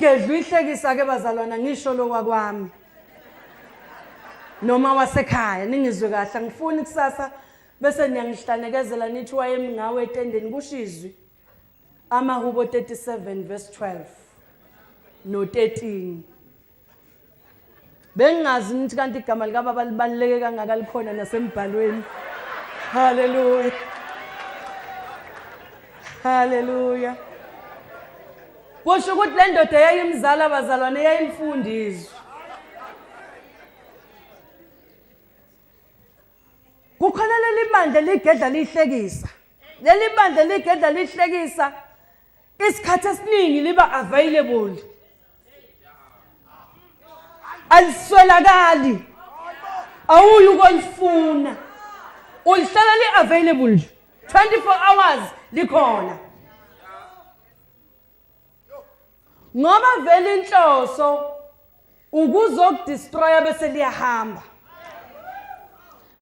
ukugedlwa ihlekisa ke bazalwana ngisho lokwakwami noma wasekhaya ningizwe kahle ngifuni kusasa bese niyangihlandekezela nithi wayemngawe etendeni kushizwi amahubo 37 verse 12 no 13 bengazi nithi kanti igama lika baba libaluleke kangaka likhona nasembhalweni haleluya haleluya kusho ukuthi le ndoda eyayimzala abazalwane eyayimfundizwe kukhona leli bandla ligedla lihlekisa leli bandla ligedla lihlekisa isikhathi esiningi liba available aliswelakali awuyi ukolifuna ulihlala li available 24 hours likhona ngoba vele inhloso ukuzokudestroya bese liyahamba